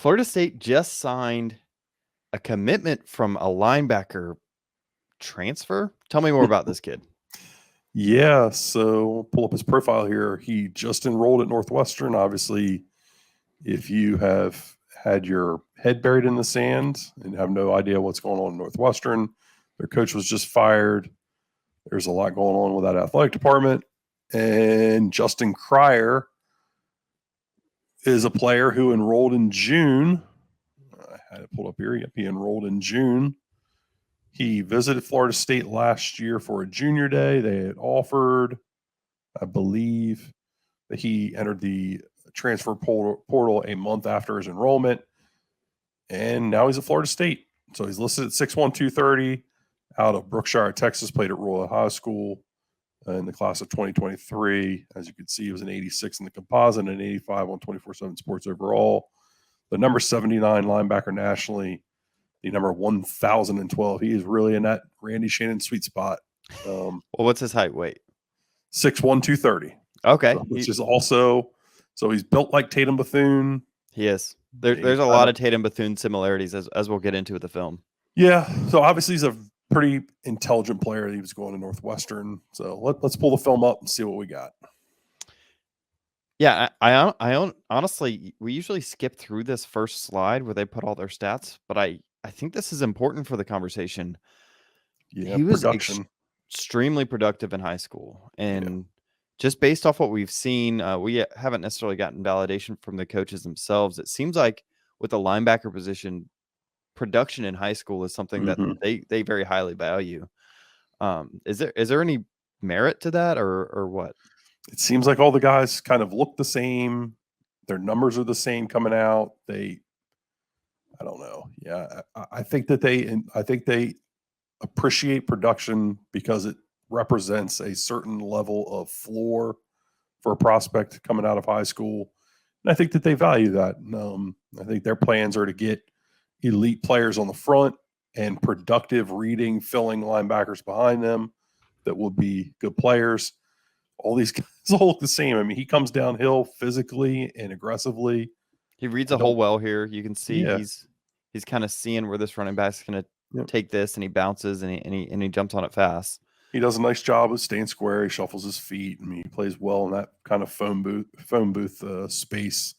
Florida State just signed a commitment from a linebacker transfer. Tell me more about this kid. Yeah, so pull up his profile here. He just enrolled at Northwestern. Obviously, if you have had your head buried in the sand and have no idea what's going on in Northwestern, their coach was just fired. There's a lot going on with that athletic department. And Justin Cryer is a player who enrolled in June. I had it pulled up here. Yep, he enrolled in June. He visited Florida State last year for a junior day. They had offered, I believe, that he entered the transfer portal a month after his enrollment. And now he's at Florida State. So he's listed at 6'1", 230, out of Brookshire, Texas, played at Royal High School in the class of 2023. As you can see, he was an 86 in the composite and an 85 on 24/7 Sports overall. The number 79 linebacker nationally, the number 1,012. He is really in that Randy Shannon sweet spot. Well, what's his height? Weight? 6'1", 230. Okay. So, which is also, so he's built like Tatum Bethune. He is. There's a lot of Tatum Bethune similarities as we'll get into with the film. Yeah. So obviously he's a pretty intelligent player. He was going to Northwestern. So let's pull the film up and see what we got. Yeah, I honestly, we usually skip through this first slide where they put all their stats, but I think this is important for the conversation. Yeah, he was extremely productive in high school, and just based off what we've seen, we haven't necessarily gotten validation from the coaches themselves. It seems like with the linebacker position, production in high school is something that they very highly value. Is there any merit to that, or what? It seems like all the guys kind of look the same. Their numbers are the same coming out. I don't know. Yeah, I think they appreciate production because it represents a certain level of floor for a prospect coming out of high school. And I think that they value that. I think their plans are to get elite players on the front and productive reading, filling linebackers behind them that will be good players. All these guys all look the same. I mean, he comes downhill physically and aggressively. He reads a hole well here. You can see he's kind of seeing where this running back's going to take this, and he bounces and he jumps on it fast. He does a nice job of staying square. He shuffles his feet. I mean, he plays well in that kind of phone booth space.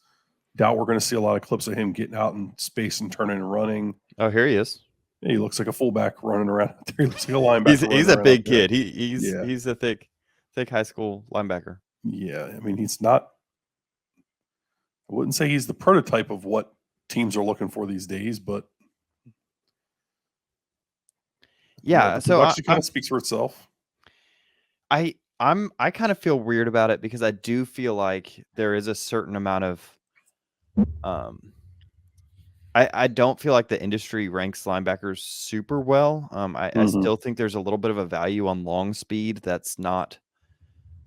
Doubt we're going to see a lot of clips of him getting out in space and turning and running. Oh, here he is. Yeah, he looks like a fullback running around out there. He looks like a linebacker. He's a big kid. He's a thick high school linebacker. Yeah, I mean, he's not. I wouldn't say he's the prototype of what teams are looking for these days, but yeah. So actually kind of speaks for itself. I kind of feel weird about it because I do feel like there is a certain amount of I don't feel like the industry ranks linebackers super well. I still think there's a little bit of a value on long speed that's not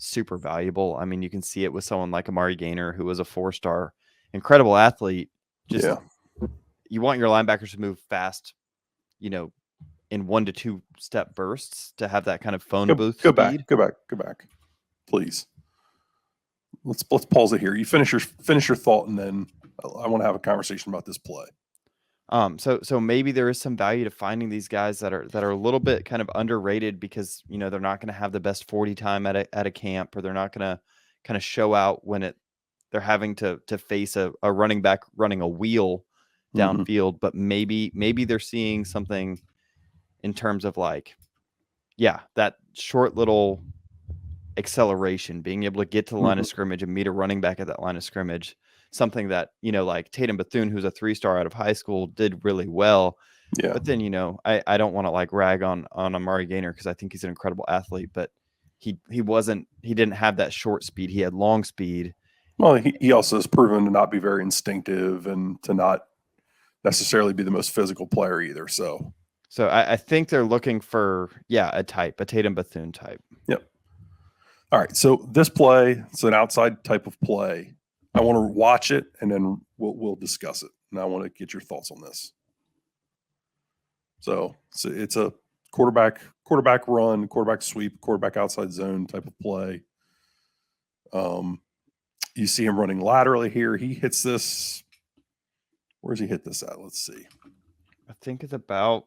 super valuable. I mean, you can see it with someone like Amari Gainer, who was a 4-star, incredible athlete. You want your linebackers to move fast, in 1 to 2 step bursts to have that kind of phone booth speed. Go back, please. Let's pause it here. You finish your thought, and then I want to have a conversation about this play. So maybe there is some value to finding these guys that are a little bit kind of underrated because they're not going to have the best 40 time at a camp, or they're not going to kind of show out when they're having to face a running back running a wheel downfield. But maybe they're seeing something in terms of that short little acceleration, being able to get to the line of scrimmage and meet a running back at that line of scrimmage. Something that, like Tatum Bethune, who's a 3-star out of high school, did really well. Yeah. But then, I don't want to rag on Amari Gainer because I think he's an incredible athlete, but he didn't have that short speed. He had long speed. Well, he also has proven to not be very instinctive and to not necessarily be the most physical player either. So I think they're looking for, a Tatum Bethune type. Yep. All right. So this play, it's an outside type of play. I want to watch it, and then we'll discuss it. And I want to get your thoughts on this. So it's a quarterback run, quarterback sweep, quarterback outside zone type of play. You see him running laterally here. He hits this Where's he hit this at? Let's see. I think it's about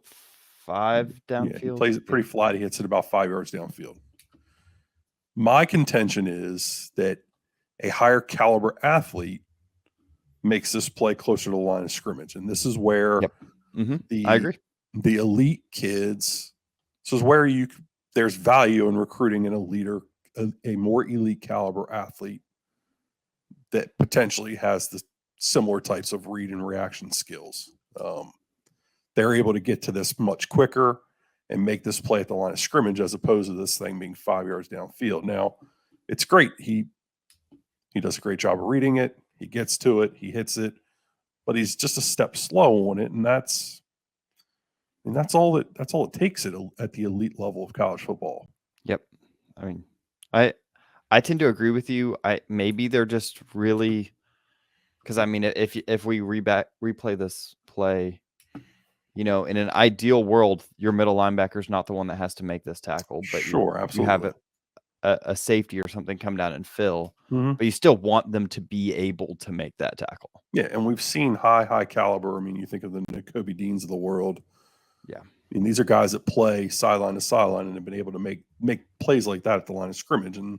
5 Yeah, he downfield. plays it pretty flat. He hits it about 5 yards downfield. My contention is that a higher caliber athlete makes this play closer to the line of scrimmage. And this is where Yep. I agree. the elite kids, this is where there's value in recruiting an elite or a more elite caliber athlete that potentially has the similar types of read and reaction skills. They're able to get to this much quicker and make this play at the line of scrimmage as opposed to this thing being 5 yards downfield. Now, it's great. He does a great job of reading it. He gets to it. He hits it, but he's just a step slow on it, and that's all it takes at the elite level of college football. Yep. I mean, I tend to agree with you. Maybe they're just really, because I mean, if we replay this play, in an ideal world, your middle linebacker is not the one that has to make this tackle, but Sure, you have absolutely. a safety or something come down and fill, Mhm. but you still want them to be able to make that tackle. Yeah, and we've seen high caliber. I mean, you think of the Nakobe Deans of the world. Yeah. I mean, these are guys that play sideline to sideline and have been able to make plays like that at the line of scrimmage, and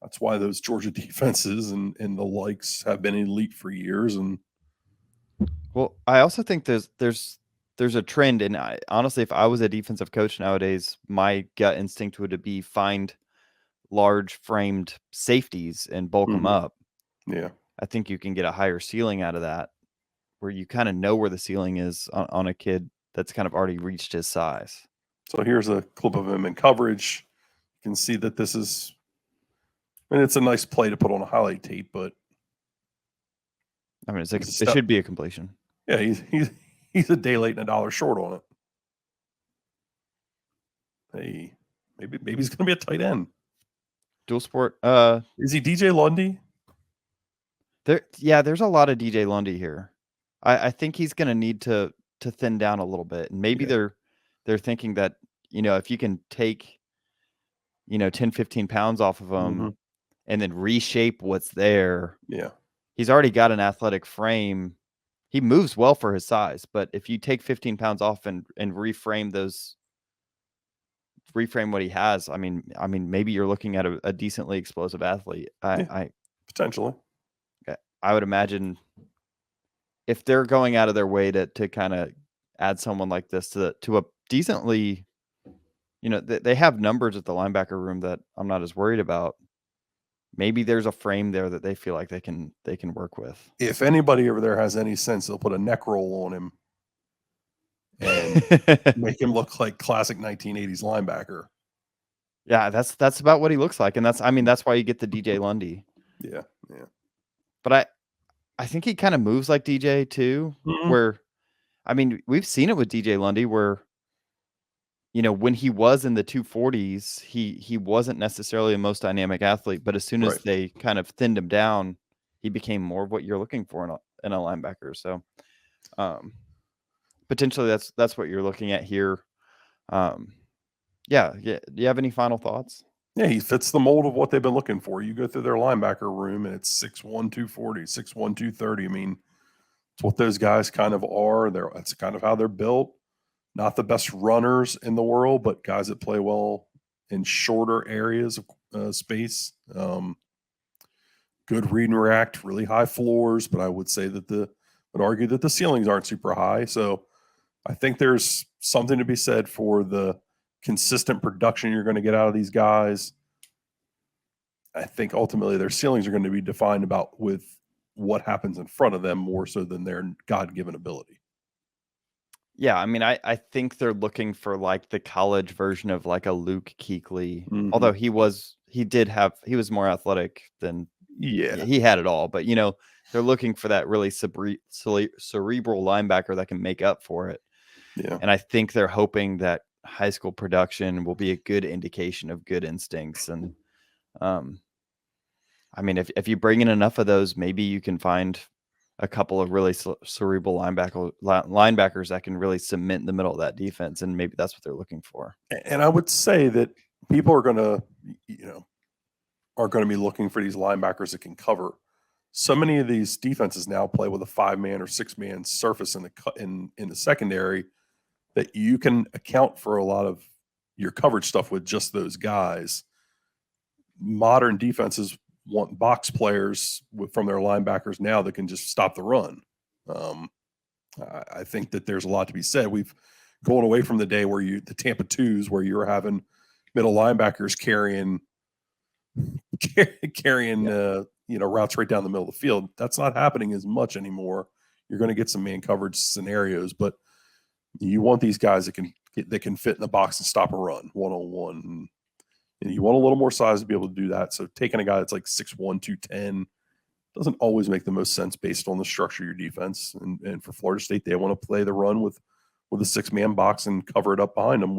that's why those Georgia defenses and the likes have been elite for years. And Well, I also think there's a trend, and honestly, if I was a defensive coach nowadays, my gut instinct would be find large framed safeties and bulk them up. Yeah, I think you can get a higher ceiling out of that, where you kind of know where the ceiling is on a kid that's kind of already reached his size. so here's a clip of him in coverage. You can see that this is, I mean, it's a nice play to put on a highlight tape, but I mean, it should be a completion. Yeah, he's a day late and $1 short on it. Hey, maybe he's going to be a tight end. Dual sport. Is he DJ Lundy? There's a lot of DJ Lundy here. I think he's going to need to thin down a little bit, and maybe they're thinking that if you can take 10, 15 pounds off of him and then reshape what's there. Yeah, he's already got an athletic frame. He moves well for his size, but if you take 15 pounds off and reframe what he has, I mean, maybe you're looking at a decently explosive athlete. Potentially. I would imagine if they're going out of their way to kind of add someone like this to a decently, they have numbers at the linebacker room that I'm not as worried about. Maybe there's a frame there that they feel like they can work with. If anybody over there has any sense, they'll put a neck roll on him and make him look like classic 1980s linebacker. Yeah, that's about what he looks like, and that's why you get the DJ Lundy. Yeah. But I think he kind of moves like DJ too, where, I mean, we've seen it with DJ Lundy where, when he was in the 240s, he wasn't necessarily the most dynamic athlete, but as soon as they kind of thinned him down, he became more of what you're looking for in a linebacker. So, potentially that's what you're looking at here. Yeah. Do you have any final thoughts? Yeah, he fits the mold of what they've been looking for. You go through their linebacker room and it's 6'1", 240, 6'1", 230. I mean, it's what those guys kind of are. That's kind of how they're built. Not the best runners in the world, but guys that play well in shorter areas of space. Good read and react, really high floors, but I would say that would argue that the ceilings aren't super high. So I think there's something to be said for the consistent production you're going to get out of these guys. I think ultimately their ceilings are going to be defined about with what happens in front of them more so than their God-given ability. Yeah, I mean, I think they're looking for like the college version of like a Luke Kuechly, although he was more athletic than he had it all. But they're looking for that really cerebral linebacker that can make up for it. Yeah, and I think they're hoping that high school production will be a good indication of good instincts. And I mean, if you bring in enough of those, maybe you can find a couple of really cerebral linebackers that can really cement the middle of that defense, and maybe that's what they're looking for. And I would say that people are going to be looking for these linebackers that can cover so many of these defenses now play with a 5-man or 6-man surface in the secondary that you can account for a lot of your coverage stuff with just those guys. Modern defenses want box players from their linebackers now that can just stop the run. I think that there's a lot to be said. We've gone away from the day where the Tampa 2s, where you were having middle linebackers carrying routes right down the middle of the field. That's not happening as much anymore. You're going to get some man coverage scenarios, but you want these guys that can fit in the box and stop a run one-on-one. And you want a little more size to be able to do that. So taking a guy that's like 6'1", 210 doesn't always make the most sense based on the structure of your defense. And for Florida State, they want to play the run with a 6-man box and cover it up behind them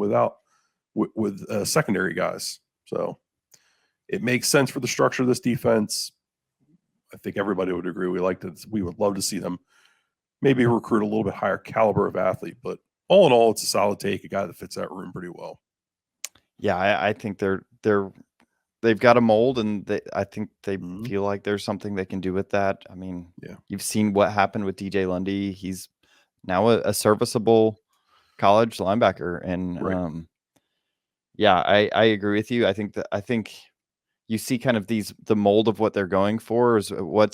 with secondary guys. So it makes sense for the structure of this defense. I think everybody would agree. We would love to see them maybe recruit a little bit higher caliber of athlete, but all in all, it's a solid take, a guy that fits that room pretty well. Yeah, I think they've got a mold, and I think they feel like there's something they can do with that. I mean, you've seen what happened with DJ Lundy. He's now a serviceable college linebacker, and right. I agree with you. I think you see kind of the mold of what they're going for is what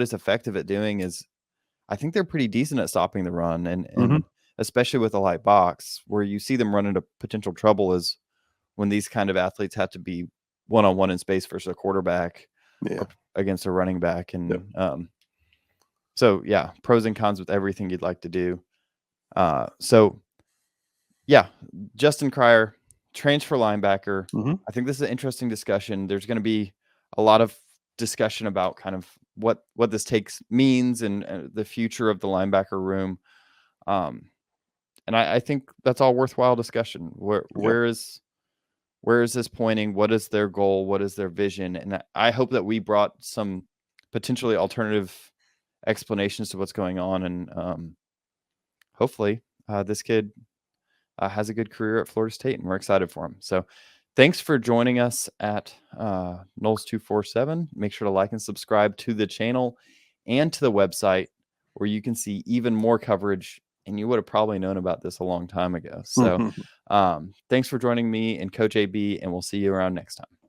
is effective at doing is I think they're pretty decent at stopping the run, and especially with a light box, where you see them run into potential trouble is when these kind of athletes have to be one-on-one in space versus a quarterback or against a running back. And pros and cons with everything you'd like to do. Justin Cryer, transfer linebacker. I think this is an interesting discussion. There's going to be a lot of discussion about kind of what this means and the future of the linebacker room. And I think that's all worthwhile discussion. Where is this pointing? What is their goal? What is their vision? And I hope that we brought some potentially alternative explanations to what's going on. And hopefully this kid has a good career at Florida State, and we're excited for him. So thanks for joining us at Noles 247. Make sure to like and subscribe to the channel and to the website, where you can see even more coverage. And you would have probably known about this a long time ago. So thanks for joining me and Coach AB, and we'll see you around next time.